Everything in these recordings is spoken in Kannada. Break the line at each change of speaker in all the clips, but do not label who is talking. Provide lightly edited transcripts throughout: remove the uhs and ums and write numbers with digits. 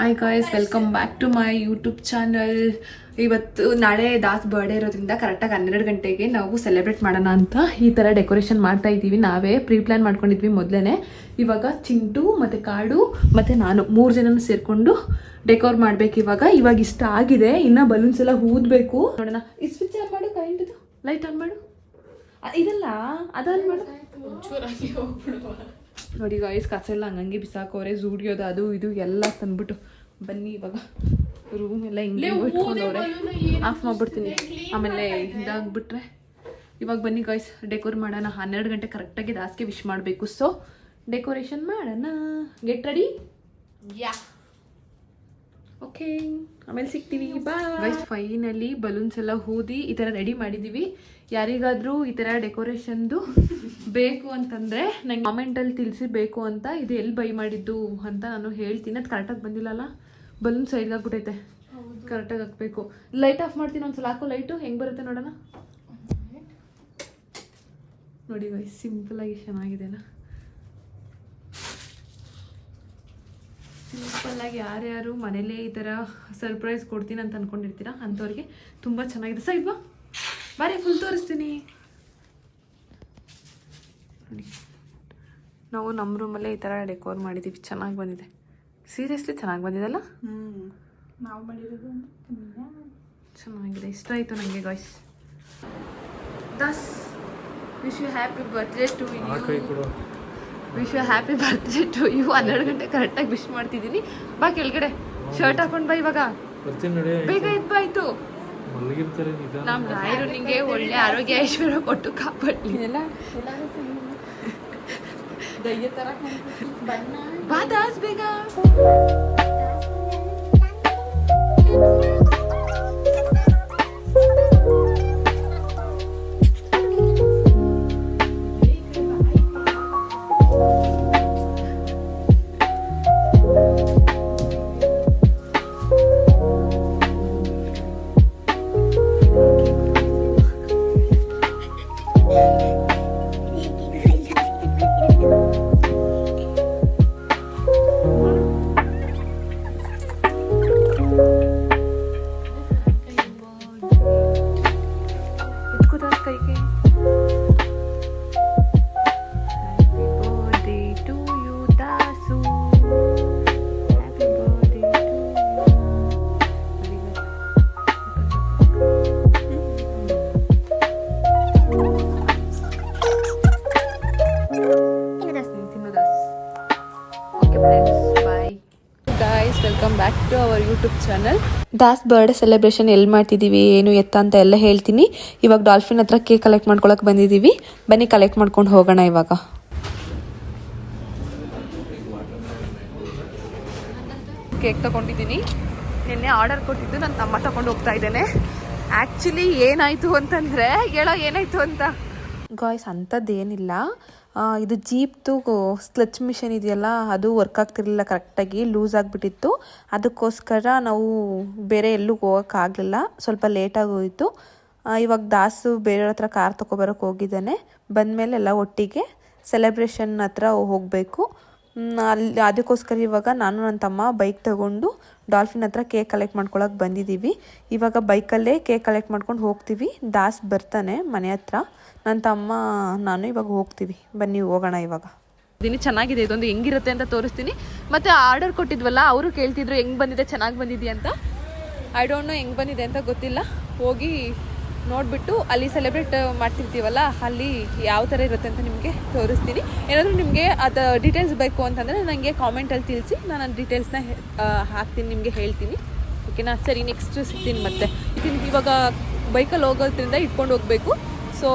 Hi guys, welcome back to my YouTube channel. ಇವತ್ತು ನಾಳೆ ದಾಸ್ ಬರ್ಡೇ ಇರೋದ್ರಿಂದ ಕರೆಕ್ಟಾಗಿ 12 ಗಂಟೆಗೆ ನಾವು ಸೆಲೆಬ್ರೇಟ್ ಮಾಡೋಣ ಅಂತ ಈ ಥರ ಡೆಕೋರೇಷನ್ ಮಾಡ್ತಾ ಇದ್ದೀವಿ. ನಾವೇ ಪ್ರೀ ಪ್ಲ್ಯಾನ್ ಮಾಡ್ಕೊಂಡಿದ್ವಿ ಮೊದಲೇ. ಇವಾಗ ಚಿಂಟು ಮತ್ತು ಕಾಡು ಮತ್ತು ನಾನು 3 ಜನನ ಸೇರಿಕೊಂಡು ಡೆಕೋರ್ ಮಾಡಬೇಕು. ಇವಾಗ ಇಷ್ಟ ಆಗಿದೆ, ಇನ್ನು ಬಲೂನ್ಸ್ ಎಲ್ಲ ಊದಬೇಕು. ನೋಡೋಣ. ಈ ಸ್ವಿಚ್ ಆನ್ ಮಾಡು, ಕರೆಂಟಿದು ಲೈಟ್ ಆನ್ ಮಾಡು. ಇದಲ್ಲ ಅದನ್ನು ಮಾಡು. ನೋಡಿ ಗಾಯ್ಸ್, ಕಸ ಎಲ್ಲ ಹಂಗಂಗೆ ಬಿಸಾಕೋರೆ. ಝೂಡಿಯೋದು ಅದು ಇದು ಎಲ್ಲ ತಂದ್ಬಿಟ್ಟು ಬನ್ನಿ. ಇವಾಗ ರೂಮ್ ಎಲ್ಲ ಹಿಂಗೆ ಇಟ್ಕೊಂಡವ್ರೆ. ಆಫ್ ಮಾಡ್ಬಿಡ್ತೀನಿ, ಆಮೇಲೆ ಇದಾಗ್ಬಿಟ್ರೆ. ಇವಾಗ ಬನ್ನಿ ಗಾಯ್ಸ್, ಡೆಕೋರ್ ಮಾಡೋಣ. 12 ಗಂಟೆ ಕರೆಕ್ಟಾಗಿ ದಾಸ್ಗೆ ವಿಶ್ ಮಾಡಬೇಕು. ಸೊ ಡೆಕೋರೇಷನ್ ಮಾಡೋಣ. Get ready. ಯಾ ಓಕೆ, ಆಮೇಲೆ ಸಿಗ್ತೀವಿ. Bye guys. ಫೈನಲಿ ಬಲೂನ್ಸ್ ಎಲ್ಲ ಊದಿ ಈ ಥರ ರೆಡಿ ಮಾಡಿದ್ದೀವಿ. ಯಾರಿಗಾದರೂ ಈ ಥರ ಡೆಕೋರೇಷನ್ದು ಬೇಕು ಅಂತಂದರೆ ನಂಗೆ ಕಾಮೆಂಟಲ್ಲಿ ತಿಳಿಸಿ ಬೇಕು ಅಂತ. ಇದು ಎಲ್ಲಿ ಬೈ ಮಾಡಿದ್ದು ಅಂತ ನಾನು ಹೇಳ್ತೀನಿ. ಅದು ಕರೆಕ್ಟಾಗಿ ಬಂದಿಲ್ಲಲ್ಲ, ಬಲೂನ್ ಸೈಡ್ಗೆ ಹಾಕ್ಬಿಟ್ಟೈತೆ. ಕರೆಕ್ಟಾಗಿ ಹಾಕಬೇಕು. ಲೈಟ್ ಆಫ್ ಮಾಡ್ತೀನಿ ಒಂದ್ಸಲ. ಹಾಕೋ ಲೈಟು ಹೆಂಗೆ ಬರುತ್ತೆ ನೋಡೋಣ. ನೋಡಿ ಗೈಸ್, ಸಿಂಪಲಾಗಿ ಚೆನ್ನಾಗಿದೆನಾ. ಸಿಂಪಲ್ಲಾಗಿ ಯಾರ್ಯಾರು ಮನೇಲೇ ಈ ಥರ ಸರ್ಪ್ರೈಸ್ ಕೊಡ್ತೀನಿ ಅಂತ ಅಂದ್ಕೊಂಡಿರ್ತೀರ ಅಂಥವ್ರಿಗೆ ತುಂಬ ಚೆನ್ನಾಗಿದೆ. ಸೈಡ್ ಬಾ, ಬಾರಿ ಫುಲ್ ತೋರಿಸ್ತೀನಿ. ನೋಡಿ, ನಾವು ನಮ್ಮ ರೂಮಲ್ಲೇ ಈ ಥರ ಡೆಕೋರ್ ಮಾಡಿದ್ದೀವಿ. ಚೆನ್ನಾಗಿ ಬಂದಿದೆ, ಸೀರಿಯಸ್ಲಿ ಚೆನ್ನಾಗಿ ಬಂದಿದೆಲ್ಲ.
ನಾವು ಮಾಡಿರೋದು
ಚೆನ್ನಾಗಿದೆ, ಇಷ್ಟ ಆಯಿತು ನನಗೆ guys. Das wish you happy birthday to you. Wish you happy birthday to you. 12 ಗಂಟೆ ಕರೆಕ್ಟಾಗಿ ವಿಶ್ ಮಾಡ್ತಿದ್ದೀನಿ. ಬಾ ಕೆಳಗಡೆ, ಶರ್ಟ್ ಹಾಕೊಂಡು ಬಾ. ಇವಾಗ ಬೇಗ ಇದ್ ಬಾಯ್ತು. ನಮ್ಮ ರಾಯರು ನಿಂಗೆ ಒಳ್ಳೆ ಆರೋಗ್ಯ ಐಶ್ವರ್ಯ ಕೊಟ್ಟು ಕಾಪಾಡಲಿ. ಬಾ ದಾಸ್ ಬೇಗ. Welcome back to our YouTube channel. Das birthday celebration ಎಲ್ಲಿ ಮಾಡ್ತಿದ್ದೀವಿ, ಏನು ಎತ್ತ ಅಂತ ಎಲ್ಲ ಹೇಳ್ತೀನಿ. ಇವಾಗ ಡಾಲ್ಫಿನ್ ಹತ್ರ ಕೇಕ್ ಕಲೆಕ್ಟ್ ಮಾಡ್ಕೊಳಕ್ಕೆ ಬಂದಿದ್ದೀವಿ. ಬನ್ನಿ ಕಲೆಕ್ಟ್ ಮಾಡ್ಕೊಂಡು ಹೋಗೋಣ. ಇವಾಗ ಕೇಕ್ ತಗೊಂಡಿದ್ದೀನಿ. ನಿನ್ನೆ ಆರ್ಡರ್ ಕೊಟ್ಟಿದ್ದು ನನ್ನ ತಮ್ಮ ತಗೊಂಡು ಹೋಗ್ತಾ ಇದ್ದೇನೆ. ಆ್ಯಕ್ಚುಲಿ ಏನಾಯಿತು ಅಂತಂದರೆ, ಏನಾಯಿತು ಅಂತ ಗಾಯ್ಸ್, ಅಂಥದ್ದೇನಿಲ್ಲ. ಇದು ಜೀಪ್ದು ಸ್ಲಚ್ ಮಿಷನ್ ಇದೆಯಲ್ಲ, ಅದು ವರ್ಕ್ ಆಗ್ತಿರ್ಲಿಲ್ಲ ಕರೆಕ್ಟಾಗಿ, ಲೂಸ್ ಆಗಿಬಿಟ್ಟಿತ್ತು. ಅದಕ್ಕೋಸ್ಕರ ನಾವು ಬೇರೆ ಎಲ್ಲೂ ಹೋಗೋಕ್ಕಾಗಲಿಲ್ಲ, ಸ್ವಲ್ಪ ಲೇಟಾಗಿ ಹೋಯಿತು. ಇವಾಗ ದಾಸು ಬೇರೆಯವ್ರ ಹತ್ರ ಕಾರ್ ತೊಗೊಬರೋಕ್ಕೆ ಹೋಗಿದ್ದಾನೆ. ಬಂದಮೇಲೆ ಎಲ್ಲ ಒಟ್ಟಿಗೆ ಸೆಲೆಬ್ರೇಷನ್ ಹತ್ರ ಹೋಗಬೇಕು. ಅಲ್ಲಿ ಅದಕ್ಕೋಸ್ಕರ ಇವಾಗ ನಾನು ನನ್ನ ತಮ್ಮ ಬೈಕ್ ತಗೊಂಡು ಡಾಲ್ಫಿನ್ ಹತ್ರ ಕೇಕ್ ಕಲೆಕ್ಟ್ ಮಾಡ್ಕೊಳಕ್ಕೆ ಬಂದಿದ್ದೀವಿ. ಇವಾಗ ಬೈಕಲ್ಲೇ ಕೇಕ್ ಕಲೆಕ್ಟ್ ಮಾಡ್ಕೊಂಡು ಹೋಗ್ತೀವಿ. ದಾಸ್ ಬರ್ತಾನೆ ಮನೆ ಹತ್ರ. ನನ್ನ ತಮ್ಮ ನಾನು ಇವಾಗ ಹೋಗ್ತೀವಿ. ಬನ್ನಿ ಹೋಗೋಣ. ಇವಾಗ ಇದೀನಿ, ಚೆನ್ನಾಗಿದೆ. ಇದೊಂದು ಹೆಂಗಿರುತ್ತೆ ಅಂತ ತೋರಿಸ್ತೀನಿ. ಮತ್ತು ಆರ್ಡರ್ ಕೊಟ್ಟಿದ್ವಲ್ಲ, ಅವರು ಕೇಳ್ತಿದ್ರು ಹೆಂಗೆ ಬಂದಿದೆ, ಚೆನ್ನಾಗಿ ಬಂದಿದೆಯಾ ಅಂತ. ಐ ಡೋಂಟ್ ನೋ ಹೆಂಗೆ ಬಂದಿದೆ ಅಂತ ಗೊತ್ತಿಲ್ಲ. ಹೋಗಿ ನೋಡಿಬಿಟ್ಟು ಅಲ್ಲಿ ಸೆಲೆಬ್ರೇಟ್ ಮಾಡ್ತಿರ್ತೀವಲ್ಲ, ಅಲ್ಲಿ ಯಾವ ಥರ ಇರುತ್ತೆ ಅಂತ ನಿಮಗೆ ತೋರಿಸ್ತೀನಿ. ಏನಾದರೂ ನಿಮಗೆ ಅದು ಡೀಟೇಲ್ಸ್ ಬೇಕು ಅಂತಂದರೆ ನನಗೆ ಕಾಮೆಂಟಲ್ಲಿ ತಿಳಿಸಿ, ನಾನು ಆ ಡೀಟೇಲ್ಸ್ನ ಹಾಕ್ತೀನಿ, ನಿಮಗೆ ಹೇಳ್ತೀನಿ. ಓಕೆನಾ? ಸರಿ, ನೆಕ್ಸ್ಟ್ ಸಿಗ್ತೀನಿ. ಮತ್ತೆ ಇವಾಗ ಬೈಕಲ್ಲಿ ಹೋಗೋದ್ರಿಂದ ಇಟ್ಕೊಂಡು ಹೋಗಬೇಕು. ಸೊ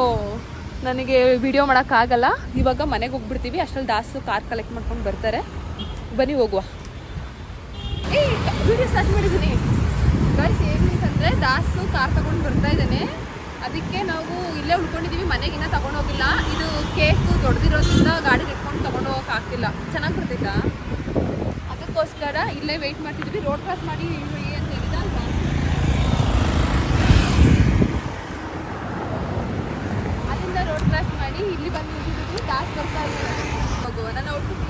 ನನಗೆ ವಿಡಿಯೋ ಮಾಡೋಕ್ಕಾಗಲ್ಲ. ಇವಾಗ ಮನೆಗೆ ಹೋಗ್ಬಿಡ್ತೀವಿ. ಅಷ್ಟರಲ್ಲಿ ದಾಸು ಕಾರ್ ಕಲೆಕ್ಟ್ ಮಾಡ್ಕೊಂಡು ಬರ್ತಾರೆ. ಬನ್ನಿ ಹೋಗುವ. ವಿಡಿಯೋ ಸ್ಟಾರ್ಟ್ ಮಾಡಿದ್ದೀನಿ ಗೈಸ್. ಏನಂತಂದರೆ ದಾಸು ಕಾರ್ ತಗೊಂಡು ಬರ್ತಾ ಇದ್ದಾನೆ. ಅದಕ್ಕೆ ನಾವು ಇಲ್ಲೇ ಉಳ್ಕೊಂಡಿದ್ದೀವಿ, ಮನೆಗಿನ್ನ ತೊಗೊಂಡೋಗಿಲ್ಲ. ಇದು ಕೇಕು ದೊಡ್ಡದಿರೋದ್ರಿಂದ ಗಾಡಿಗೆ ಇಟ್ಕೊಂಡು ತೊಗೊಂಡು ಹೋಗೋಕ್ಕಾಗ್ತಿಲ್ಲ. ಚೆನ್ನಾಗಿ ಬರ್ತೈತಾ? ಅದಕ್ಕೋಸ್ಕರ ಇಲ್ಲೇ ವೆಯ್ಟ್ ಮಾಡ್ತಿದ್ವಿ. ರೋಡ್ ಕ್ರಾಸ್ ಮಾಡಿ ಅಂತ ಹೇಳಿದ ಅಲ್ವಾ, ಅಲ್ಲಿಂದ ರೋಡ್ ಕ್ರಾಸ್ ಮಾಡಿ ಇಲ್ಲಿ ಬಂದು ನಿಂತಿದ್ವಿ. ದಾಸ್ ಬರ್ತಾ ಇದ್ದೀವಿ. ಹೋಗುವ. ನಾನು ಔಟ್ಫಿಟ್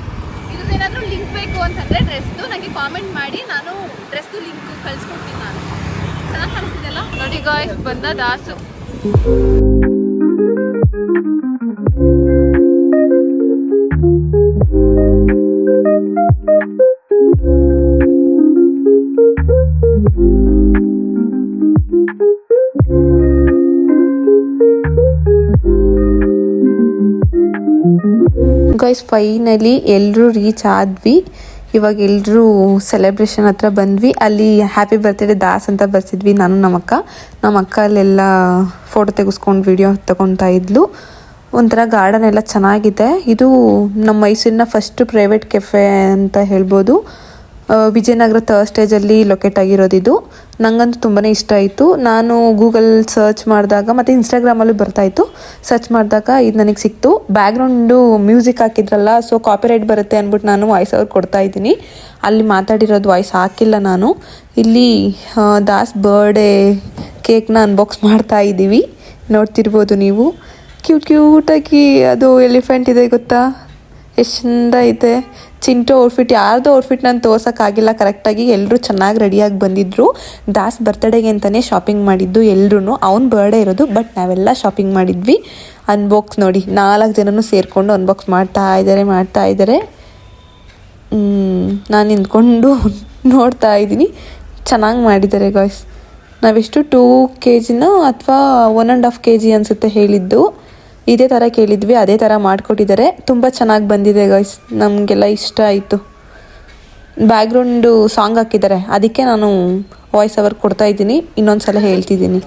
ಇದ್ರದ್ದೇನಾದರೂ ಲಿಂಕ್ ಬೇಕು ಅಂತಂದರೆ ಡ್ರೆಸ್ದು ನನಗೆ ಕಾಮೆಂಟ್ ಮಾಡಿ, ನಾನು ಡ್ರೆಸ್ದು ಲಿಂಕ್ ಕಳಿಸ್ಕೊಡ್ತೀನಿ. ನಾನು ಚೆನ್ನಾಗಿ ಕಾಣಿಸ್ತಿದೆಲ್ಲ ನೋಡಿ ಗಾಯ್ಸ್, ಬಂದ ದಾಸು. ಗೈಸ್ ಫೈನಲಿ ಎಲ್ಲರೂ ರೀಚ್ ಆದ್ವಿ. ಇವಾಗ ಎಲ್ಲರೂ ಸೆಲೆಬ್ರೇಷನ್ ಹತ್ರ ಬಂದ್ವಿ. ಅಲ್ಲಿ ಹ್ಯಾಪಿ ಬರ್ತ್ಡೇ ದಾಸ್ ಅಂತ ಬರ್ಸಿದ್ವಿ ನಾನು ನಮ್ಮ ಅಕ್ಕ ಅಲ್ಲೆಲ್ಲ ಫೋಟೋ ತೆಗೆಸ್ಕೊಂಡು ವಿಡಿಯೋ ತಗೊತಾ ಇದ್ಲು. ಒಂಥರ ಗಾರ್ಡನ್ ಎಲ್ಲ ಚೆನ್ನಾಗಿದೆ. ಇದು ನಮ್ಮ ಮೈಸೂರಿನ ಫಸ್ಟ್ ಪ್ರೈವೇಟ್ ಕೆಫೆ ಅಂತ ಹೇಳ್ಬೋದು. ವಿಜಯನಗರ ಥರ್ಡ್ ಸ್ಟೇಜಲ್ಲಿ ಲೊಕೇಟ್ ಆಗಿರೋದಿದು. ನನಗಂತೂ ತುಂಬಾ ಇಷ್ಟ ಆಯಿತು. ನಾನು ಗೂಗಲ್ ಸರ್ಚ್ ಮಾಡಿದಾಗ ಮತ್ತು ಇನ್ಸ್ಟಾಗ್ರಾಮಲ್ಲೂ ಬರ್ತಾಯಿತ್ತು. ಸರ್ಚ್ ಮಾಡಿದಾಗ ಇದು ನನಗೆ ಸಿಕ್ತು. ಬ್ಯಾಕ್ಗ್ರೌಂಡು ಮ್ಯೂಸಿಕ್ ಹಾಕಿದ್ರಲ್ಲ, ಸೊ ಕಾಪಿರೈಟ್ ಬರುತ್ತೆ ಅಂದ್ಬಿಟ್ಟು ನಾನು ವಾಯ್ಸ್ ಅವ್ರು ಕೊಡ್ತಾಯಿದ್ದೀನಿ. ಅಲ್ಲಿ ಮಾತಾಡಿರೋದು ವಾಯ್ಸ್ ಹಾಕಿಲ್ಲ ನಾನು. ಇಲ್ಲಿ ದಾಸ್ ಬರ್ಡೇ ಕೇಕ್ನ ಅನ್ಬಾಕ್ಸ್ ಮಾಡ್ತಾ ಇದ್ದೀವಿ, ನೋಡ್ತಿರ್ಬೋದು ನೀವು. ಕ್ಯೂಟಾಗಿ ಅದು ಎಲಿಫೆಂಟ್ ಇದೆ ಗೊತ್ತಾ, ಎಷ್ಟು ಚಂದ ಐತೆ. ಚಿಂಟು ಔಟ್ಫಿಟ್, ಯಾರ್ದು ಔಟ್ಫಿಟ್ ನಾನು ತೋರ್ಸೋಕ್ಕಾಗಿಲ್ಲ ಕರೆಕ್ಟಾಗಿ. ಎಲ್ಲರೂ ಚೆನ್ನಾಗಿ ರೆಡಿಯಾಗಿ ಬಂದಿದ್ದರು. ದಾಸ್ ಬರ್ತಡೇಗೆ ಅಂತಲೇ ಶಾಪಿಂಗ್ ಮಾಡಿದ್ದು ಎಲ್ಲರೂ. ಅವ್ನ ಬರ್ಡೇ ಇರೋದು, ಬಟ್ ನಾವೆಲ್ಲ ಶಾಪಿಂಗ್ ಮಾಡಿದ್ವಿ. ಅನ್ಬಾಕ್ಸ್ ನೋಡಿ, 4 ಜನನೂ ಸೇರಿಕೊಂಡು ಅನ್ಬಾಕ್ಸ್ ಮಾಡ್ತಾ ಇದ್ದಾರೆ. ನಾನು ನಿಂತ್ಕೊಂಡು ನೋಡ್ತಾ ಇದ್ದೀನಿ. ಚೆನ್ನಾಗಿ ಮಾಡಿದ್ದಾರೆ ಗಾಯ್ಸ್. ನಾವೆಷ್ಟು 2 kg ಅಥವಾ 1.5 kg ಅನಿಸುತ್ತೆ ಹೇಳಿದ್ದು. ಇದೇ ಥರ ಕೇಳಿದ್ವಿ, ಅದೇ ಥರ ಮಾಡಿಕೊಟ್ಟಿದ್ದಾರೆ. ತುಂಬ ಚೆನ್ನಾಗಿ ಬಂದಿದೆ ಗಾಯ್ಸ್, ನಮಗೆಲ್ಲ ಇಷ್ಟ ಆಯಿತು. ಬ್ಯಾಕ್ಗ್ರೌಂಡು ಸಾಂಗ್ ಹಾಕಿದ್ದಾರೆ, ಅದಕ್ಕೆ ನಾನು ವಾಯ್ಸ್ ಓವರ್ ಕೊಡ್ತಾ ಇದ್ದೀನಿ. ಇನ್ನೊಂದು ಸಲ ಹೇಳ್ತಿದ್ದೀನಿ.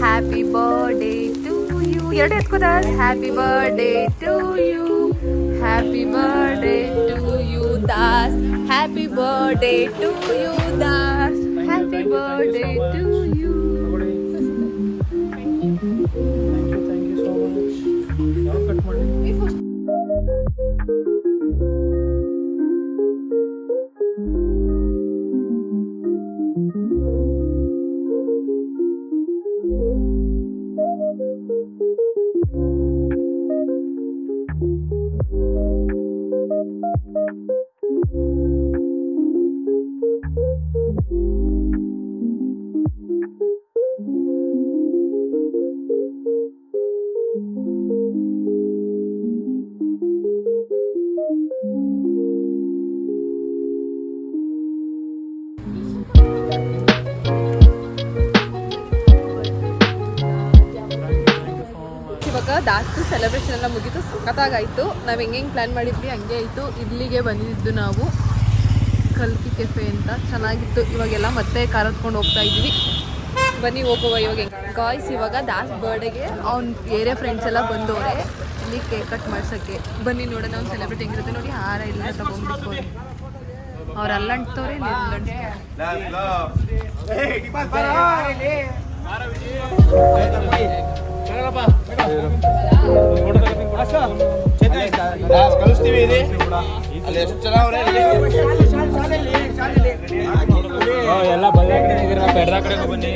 Happy birthday to you. ಎರಡು ಎತ್ಕೋದ. Happy birthday to you, happy birthday to you Das, happy birthday to you Das, happy birthday to you. ಇವಾಗ ದಾಸ್ತು ಸೆಲೆಬ್ರೇಷನ್ ಎಲ್ಲ ಮುಗೀತು, ಸಖತ್ತಾಗಾಯಿತು. ನಾವು ಹೆಂಗೆ ಪ್ಲ್ಯಾನ್ ಮಾಡಿದ್ವಿ ಹಂಗೆ ಆಯಿತು. ಇಲ್ಲಿಗೆ ಬಂದಿದ್ದು ನಾವು ಕಲ್ಕಿ ಕೆಫೆ ಅಂತ, ಚೆನ್ನಾಗಿತ್ತು. ಇವಾಗೆಲ್ಲ ಮತ್ತೆ ಕಾರ್ ಹತ್ಕೊಂಡು ಹೋಗ್ತಾ ಇದ್ವಿ. ಬನ್ನಿ ಹೋಗುವ ಇವಾಗ. ಗಾಯ್ಸ್ ಇವಾಗ ದಾಸ್ ಬರ್ಡೇಗೆ ಅವ್ನ ಏರಿಯಾ ಫ್ರೆಂಡ್ಸ್ ಎಲ್ಲ ಬಂದವ್ರೆ ಇಲ್ಲಿ ಕೇಕ್ ಕಟ್ ಮಾಡ್ಸೋಕ್ಕೆ. ಬನ್ನಿ ನೋಡೋಣ ಅವ್ನು ಸೆಲೆಬ್ರೇಟ್ ಹೆಂಗಿರುತ್ತೆ ನೋಡಿ. ಹಾರ ಎಲ್ಲ ತಗೊಂಡ್ಬಿಡ್ತಾರೆ. ಅವ್ರು ಅಲ್ಲಂಟ್ತವ್ರೆ,
ಕಳಿಸ್ತೀವಿ. ಅಲ್ಲಿ ಎಷ್ಟು ಜನ ಎಲ್ಲ ಬೆಡ್ದ ಕಡೆ ಬನ್ನಿ.